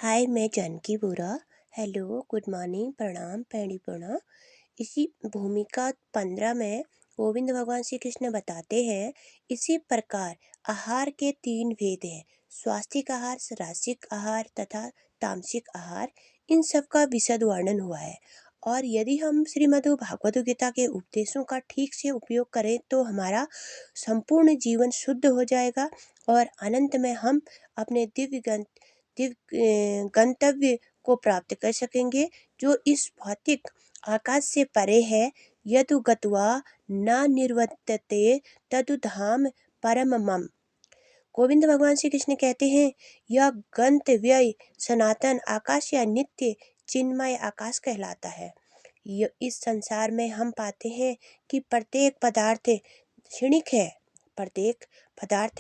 हाय, मैं जानकी बोरा। Hello, good morning, प्रणाम, परिपूर्ण। इसी भूमिका 15 में गोविंद भगवान श्री कृष्ण बताते हैं, इसी प्रकार आहार के 3 भेद हैं। स्वास्तिक आहार, रासिक आहार तथा तामसिक आहार। इन सब का विशद वर्णन हुआ है। और यदि हम श्रीमद् भागवत गीता के उपदेशों का ठीक से उपयोग करें तो हमारा संपूर्ण जीवन शुद्ध हो जाएगा और अनंत में हम अपने दिव्य गंतव्य को प्राप्त कर सकेंगे, जो इस भौतिक आकाश से परे है। यदु गत्वा न निर्वर्तते तदु धाम परम मम। गोविंद भगवान श्री कृष्ण कहते हैं, यह गंतव्य सनातन आकाश या नित्य चिन्मय आकाश कहलाता है। इस संसार में हम पाते हैं कि प्रत्येक पदार्थ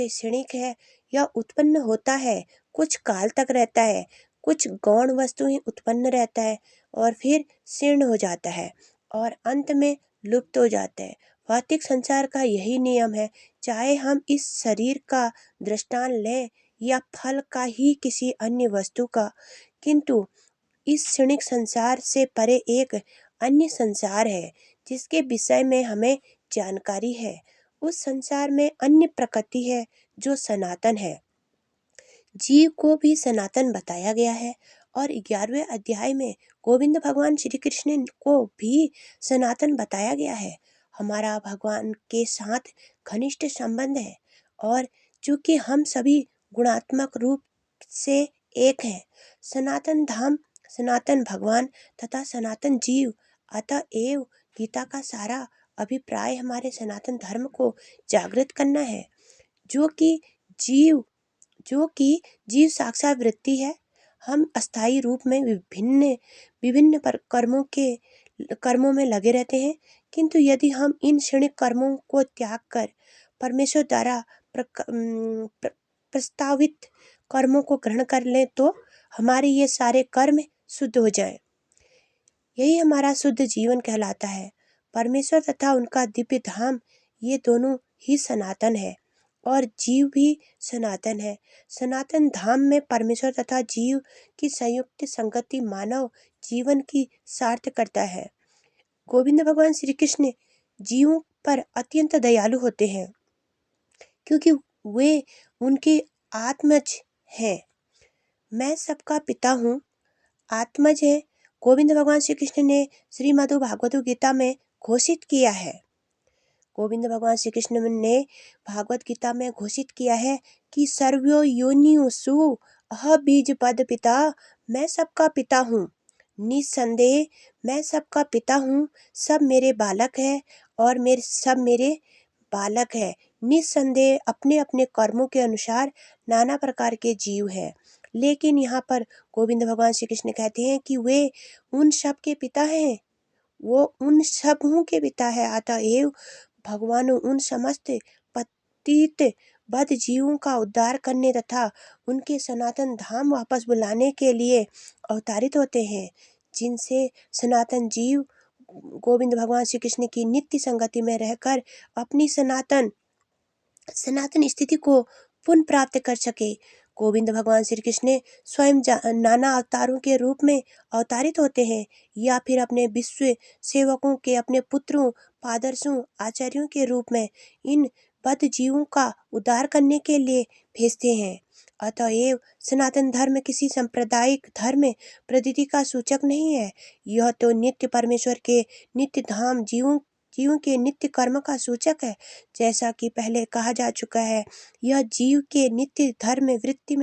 क्षणिक है। यह उत्पन्न होता है, कुछ काल तक रहता है, कुछ गौण वस्तु ही उत्पन्न रहता है और फिर क्षीण हो जाता है और अंत में लुप्त हो जाता है। भौतिक संसार का यही नियम है। चाहे हम इस शरीर का दृष्टांत लें या फल का ही किसी अन्य वस्तु का, किंतु इस क्षणिक संसार से परे एक अन्य संसार है जिसके विषय में हमें जानकारी है। उस संसार में अन्य प्रकृति है जो सनातन है। जीव को भी सनातन बताया गया है और 11वें अध्याय में गोविंद भगवान श्री कृष्ण को भी सनातन बताया गया है। हमारा भगवान के साथ घनिष्ठ संबंध है और चूंकि हम सभी गुणात्मक रूप से एक हैं, सनातन धाम, सनातन भगवान तथा सनातन जीव, अतएव गीता का सारा अभिप्राय हमारे सनातन धर्म को जागृत करना है, जो कि जीव साक्षात वृत्ति है। हम अस्थायी रूप में विभिन्न कर्मों में लगे रहते हैं, किंतु यदि हम इन क्षणिक कर्मों को त्याग कर परमेश्वर द्वारा प्रस्तावित कर्मों को ग्रहण कर लें तो हमारे ये सारे कर्म शुद्ध हो जाएं। यही हमारा शुद्ध जीवन कहलाता है। परमेश्वर तथा उनका दिव्य धाम, ये दोनों ही सनातन है और जीव भी सनातन है। सनातन धाम में परमेश्वर तथा जीव की संयुक्त संगति मानव जीवन की सार्थ करता है। गोविंद भगवान श्री कृष्ण जीवों पर अत्यंत दयालु होते हैं, क्योंकि वे उनके आत्मज हैं। मैं सबका पिता हूँ, आत्मज है। गोविंद भगवान श्री कृष्ण ने श्रीमद् भागवत गीता में घोषित किया है। गोविंद भगवान श्री कृष्ण ने भागवत गीता में घोषित किया है कि सर्वो योनिषु अह बीज पद पिता, मैं सबका पिता हूँ। निस्संदेह मैं सबका पिता हूँ। सब मेरे बालक है और सब मेरे बालक है। निस्संदेह अपने अपने कर्मों के अनुसार नाना प्रकार के जीव हैं, लेकिन यहाँ पर गोविंद भगवान श्री कृष्ण कहते हैं कि वे उन सब के पिता हैं, वो उन सबों के पिता है। अतएव भगवान उन समस्त पतित बद्ध जीवों का उद्धार करने तथा उनके सनातन धाम वापस बुलाने के लिए अवतारित होते हैं, जिनसे सनातन जीव गोविंद भगवान श्री कृष्ण की नित्य संगति में रहकर अपनी सनातन स्थिति को पुनः प्राप्त कर सके। गोविंद भगवान श्री कृष्ण स्वयं नाना अवतारों के रूप में अवतारित होते हैं या फिर अपने विश्व सेवकों के, अपने पुत्रों, पादर्शों, आचार्यों के रूप में इन बद्ध जीवों का उद्धार करने के लिए भेजते हैं। अतएव सनातन धर्म किसी सांप्रदायिक धर्म पद्धति का सूचक नहीं है। यह तो नित्य परमेश्वर के नित्य धाम, जीवों के नित्य कर्म का सूचक है। जैसा कि पहले कहा जा चुका है, यह जीव के नित्य धर्म वृत्ति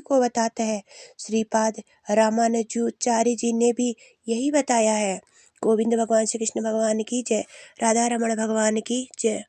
को बताता है। श्रीपाद रामानुजाचार्य जी ने भी यही बताया है। गोविंद भगवान श्री कृष्ण भगवान की जय। राधा रमण भगवान की जय।